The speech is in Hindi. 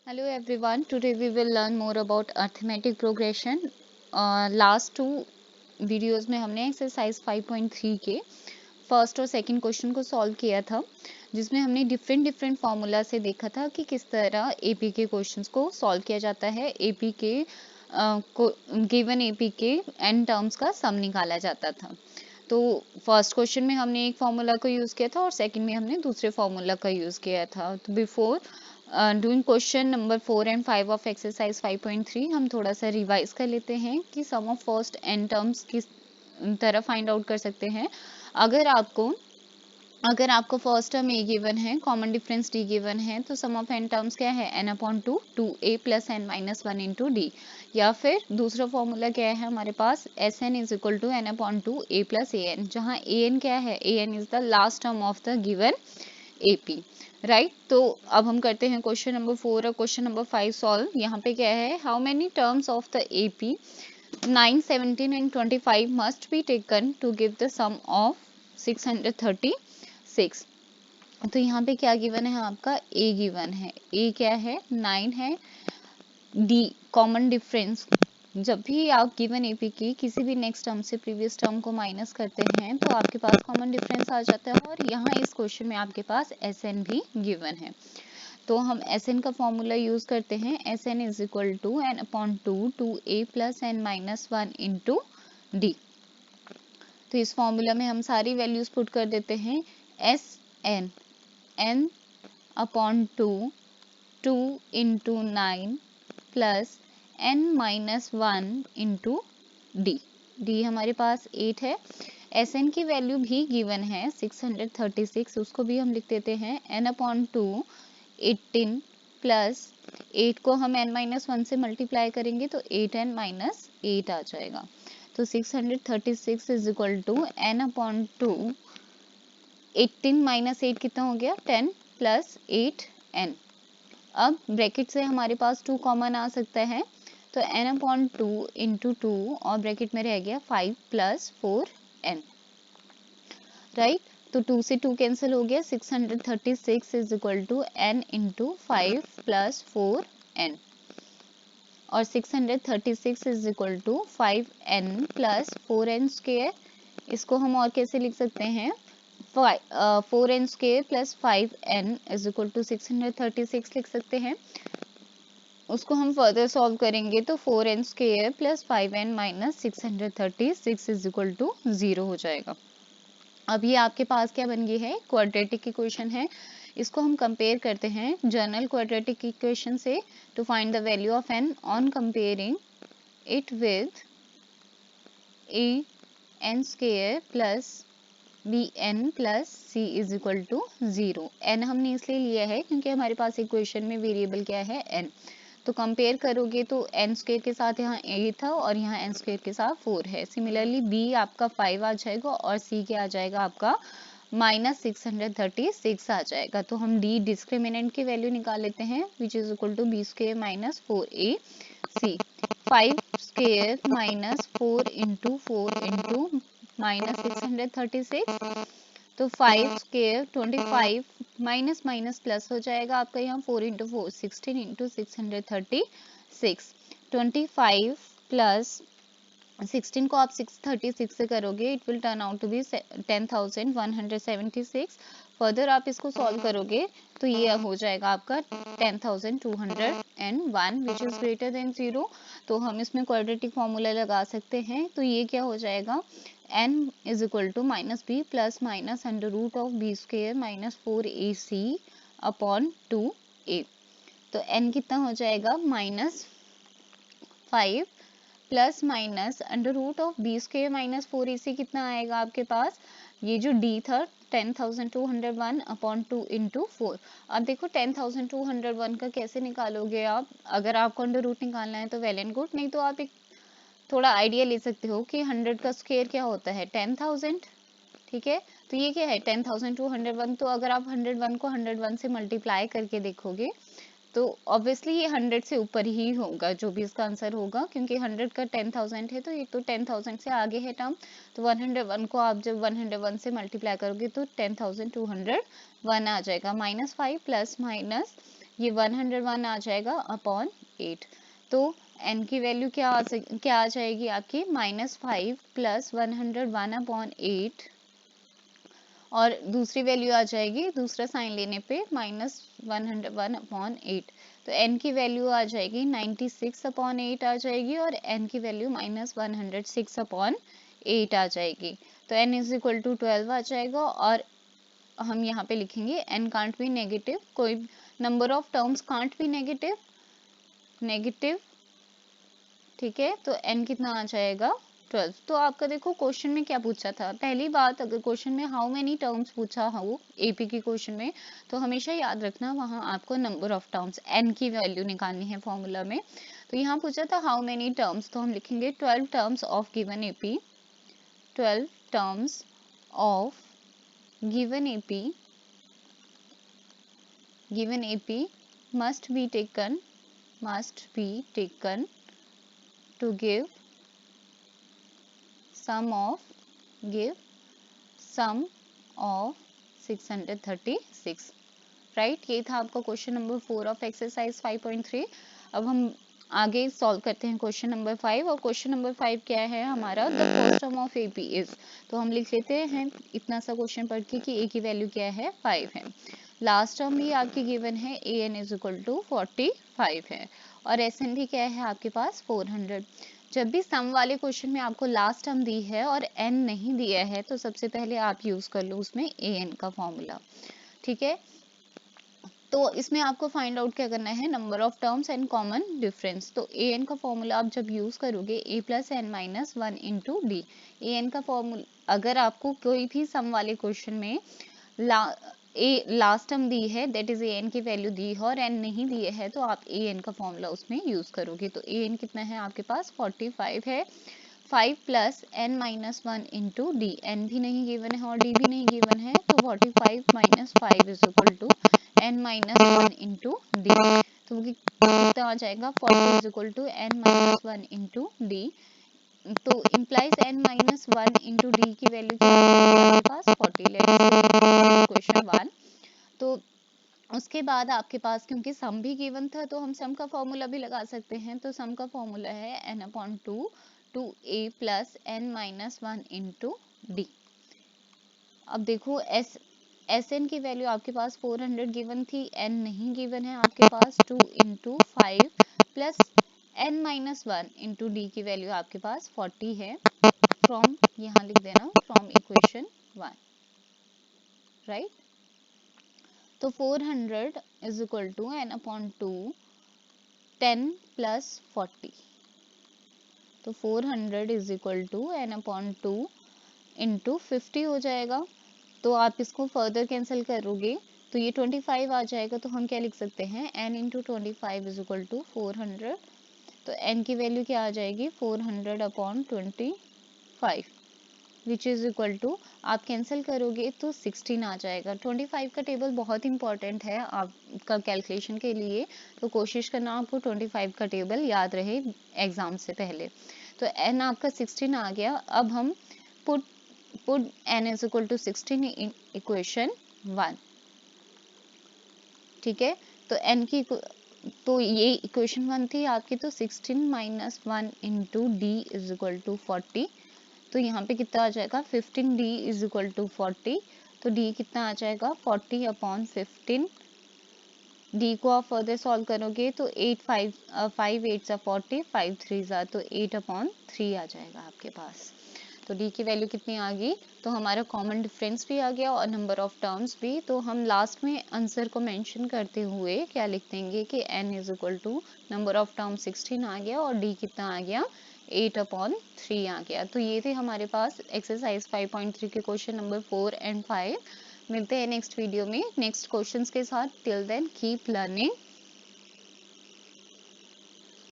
Hello everyone. Today we will learn more about arithmetic progression. Last two videos में हमने एक्सरसाइज 5.3 के फर्स्ट और सेकंड क्वेश्चन को सॉल्व किया था, जिसमें हमने डिफरेंट फार्मूला से देखा था कि किस तरह एपी के क्वेश्चंस को सॉल्व किया जाता है। एपी के गिवन एपी के एन टर्म्स का सम निकाला जाता था। तो फर्स्ट क्वेश्चन में हमने एक फार्मूला को यूज किया था और सेकंड में हमने दूसरे फार्मूला का यूज किया था। तो before doing question number 4 and 5 of exercise 5.3 हम थोड़ा सा रिवाइज कर लेते हैं कि sum of first n terms किस तरह फाइंड आउट कर सकते हैं। अगर आपको फर्स्ट टर्म ए गिवन है, कॉमन डिफरेंस डी गिवन है, तो सम ऑफ एन टर्म्स क्या है, n upon two, two a plus n minus one into d. या फिर दूसरा फॉर्मूला क्या है हमारे पास, S n is equal to n upon two a plus a n, जहाँ ए एन क्या है, a n is the last term of the given AP, right. तो अब हम करते हैं क्वेश्चन नंबर 4 और क्वेश्चन नंबर 5 सॉल्व। यहाँ पे क्या है, how many terms of the AP 9, 17 and 25 must be taken to give the sum of 636। तो यहाँ पे क्या गिवन है आपका, ए गिवन है, ए क्या है 9 है, डी कॉमन डिफरेंस। जब भी आप गिवन एपी की किसी भी नेक्स्ट टर्म से प्रीवियस टर्म को माइनस करते हैं तो आपके पास कॉमन डिफरेंस आ जाता है, और यहाँ इस क्वेश्चन में आपके पास एस एन भी गिवन है। तो हम एस एन का फॉर्मूला यूज करते हैं, S n is equal to n upon two, two a plus n minus one into d. तो इस फॉर्मूला में हम सारी वैल्यूज पुट कर देते हैं, S n n upon two, two into nine plus n minus one into d. D हमारे पास 8 है, एस एन की वैल्यू भी गिवन है 636, उसको भी हम लिख देते हैं एन अपॉन टू 18 प्लस 8 को हम n माइनस वन से मल्टीप्लाई करेंगे तो 8n माइनस 8 आ जाएगा। तो 636 is equal to n upon two 18 minus 8 कितना हो गया, 10 प्लस 8n। अब ब्रैकेट से हमारे पास 2 कॉमन आ सकता है, तो n upon two into two और ब्रैकेट में रह गया 5 प्लस 4n, राइट। तो 2 से 2 कैंसिल हो गया, 636 is equal to n into 5 plus 4n, और 636 is equal to 5n plus 4n square. इसको हम और कैसे लिख सकते हैं, 4n square plus 5n is equal to 636 लिख सकते हैं। उसको हम फर्दर सॉल्व करेंगे तो 4n square plus 5n minus 636 is equal to 0 हो जाएगा। अब ये आपके पास क्या बन गई है, क्वाड्रेटिक इक्वेशन है। इसको हम कंपेयर करते हैं जनरल क्वाड्रेटिक इक्वेशन से to find the value of n on comparing it with a n square plus b n plus c is equal to 0। N हमने इसलिए लिया है क्योंकि हमारे पास इक्वेशन में वेरिएबल क्या है, एन। तो कंपेयर करोगे तो एन स्क्वायर के साथ यहाँ 8 था और यहाँ एन स्क्वायर के साथ 4 है। सिमिलरली बी आपका 5 आ जाएगा और सी क्या आ जाएगा आपका माइनस 636 आ जाएगा। तो हम डी डिस्क्रिमिनेंट की वैल्यू निकाल लेते हैं, which is equal to b square minus 4ac, 5 square minus 4 into minus 636, तो 5 स्क्वायर 25 माइनस माइनस प्लस हो जाएगा आपका, यहाँ 4 इंटू 4 16 इंटू 636, 25 प्लस 16 को आप 636 से करोगे, it will turn out to be 10,176। Further आप इसको सॉल्व करोगे तो ये हो जाएगा आपका 10,201 विच इज ग्रेटर देन 0। तो हम इसमें क्वाड्रेटिक फॉर्मूला लगा सकते हैं, तो ये क्या हो जाएगा, n is equal to minus b plus minus under root of b square minus 4ac upon 2a। तो n कितना हो जाएगा, minus 5 plus minus under root of b square minus 4ac कितना आएगा आपके पास, ये जो d था 10,201 अपॉन 2 इंटू 4। अब देखो 10,201 का कैसे निकालोगे आप, अगर आपको अंडर रूट निकालना है तो वेल एंड गुड, नहीं तो आप एक थोड़ा आइडिया ले सकते हो कि 100 का स्क्वायर क्या होता है, 10,000, ठीक है। तो ये क्या है 10,201, तो अगर आप 101 को 101 से मल्टीप्लाई करके देखोगे तो ऑब्वियसली ये 100 से ऊपर ही होगा जो भी इसका आंसर होगा, क्योंकि 100 का 10,000 है तो ये तो 10,000 से आगे है टर्म। तो 101 को आप जब 101 से मल्टीप्लाई करोगे तो 10,201 आ जाएगा, माइनस 5 प्लस माइनस ये 101 आ जाएगा अपॉन 8। तो n की वैल्यू क्या आ जाएगी आपकी -5 प्लस 101 अपॉन 8, और दूसरी वैल्यू आ जाएगी दूसरा साइन लेने पे -101 अपॉन 8। तो n की वैल्यू आ जाएगी 96 अपॉन 8 आ जाएगी, और n की वैल्यू -106 अपॉन 8 आ जाएगी। तो n इज इक्वल टू 12 आ जाएगा, और हम यहाँ पे लिखेंगे n कांट बी नेगेटिव, कोई number of terms can't be negative, ठीक है। तो n कितना आ जाएगा 12। तो आपका देखो क्वेश्चन में क्या पूछा था, पहली बात अगर क्वेश्चन में हाउ मेनी टर्म्स पूछा हो एपी की क्वेश्चन में, तो हमेशा याद रखना वहां आपको नंबर ऑफ टर्म्स n की वैल्यू निकालनी है फॉर्मूला में। तो यहाँ पूछा था हाउ मेनी टर्म्स, तो हम लिखेंगे 12 terms of given AP, 12 terms of given AP must be taken to give sum of 636, right. ये था आपका क्वेश्चन नंबर 4 ऑफ एक्सरसाइज 5.3। अब हम आगे सॉल्व करते हैं क्वेश्चन नंबर 5, और क्वेश्चन नंबर 5 क्या है हमारा, the first term of AP is. तो हम लिख लेते हैं इतना सा क्वेश्चन पढ़ के कि ए की वैल्यू क्या है 5 है, लास्ट टर्म भी आपकी गिवन है a n is equal to 45 है, और एस एन भी क्या है आपके पास 400। जब भी सम वाले क्वेश्चन में आपको लास्ट टर्म दी है और एन नहीं दिया है, तो सबसे पहले आप यूज कर लो उसमें ए एन का फॉर्मूला, ठीक है। तो इसमें आपको फाइंड आउट क्या करना है, number of terms and common difference. तो ए एन का फॉर्मूला आप जब यूज करोगे a plus n minus 1 into d. A n का फॉर्मूला अगर आपको कोई भी सम वाले क्वेश्चन में लास्ट टर्म दी है, दैट इज ए एन की वैल्यू दी है, और एन नहीं दिए है, तो आप ए एन का फॉर्मूला उसमें यूज करोगे। तो ए एन कितना है आपके पास 45 है, 5 plus n minus 1 into d, n भी नहीं गिवन है और डी भी नहीं गिवन है, तो 45 minus 5 is equal to n minus 1 into d. तो कितना आ जाएगा 40 is equal to n minus 1 into d. तो implies n minus 1 into d की वैल्यू क्या है आपके पास 40। इक्वेशन 1। तो उसके बाद आपके पास क्योंकि सम भी गिवन था, तो हम सम का फॉर्मूला भी लगा सकते हैं। तो सम का फॉर्मूला है n upon 2 two a plus n minus 1 into d. अब देखो एस एन की वैल्यू आपके पास 400 गिवन थी, n नहीं गिवन है आपके पास, 2 into 5 plus n minus 1 into d की वैल्यू आपके पास 40 है, फ्रॉम यहाँ लिख देना फ्रॉम इक्वेशन 1, राइट। तो 400 is equal to n upon 2 10 plus 40। तो 400 is equal to n upon 2 into 50 हो जाएगा। तो आप इसको फर्दर कैंसिल करोगे तो ये 25 आ जाएगा। तो हम क्या लिख सकते हैं n into 25 is equal to 400। तो n की वैल्यू क्या आ जाएगी 400 upon 25 which is equal to, आप कैंसिल करोगे तो 16 आ जाएगा। 25 का टेबल बहुत इंपॉर्टेंट है आपका कैलकुलेशन के लिए, तो कोशिश करना आपको 25 का टेबल याद रहे एग्जाम से पहले। तो n आपका 16 आ गया। अब हम put n is equal to 16 in equation 1, ठीक है। तो n की तो ये इक्वेशन 1 थी आपकी, तो 16 minus 1 into d is equal to 40। तो यहाँ पे कितना आ जाएगा 15d इज इक्वल टू 40। तो d कितना आ जाएगा 40 अपॉन 15। d को आप फर्दर सॉल्व करोगे तो 5 8 40, 5 3 तो 8 अपॉन 3 आ जाएगा आपके पास। तो d की वैल्यू कितनी आ गई, तो हमारा कॉमन डिफरेंस भी आ गया और नंबर ऑफ टर्म्स भी। तो हम लास्ट में आंसर को मेंशन करते हुए क्या लिख देंगे कि n is equal to number of term 16 आ गया और d कितना आ गया 8 अपॉन 3 आ गया। तो ये थे हमारे पास एक्सरसाइज 5.3 के क्वेश्चन नंबर 4 एंड 5। मिलते हैं नेक्स्ट वीडियो में नेक्स्ट क्वेश्चंस के साथ। Till then keep learning.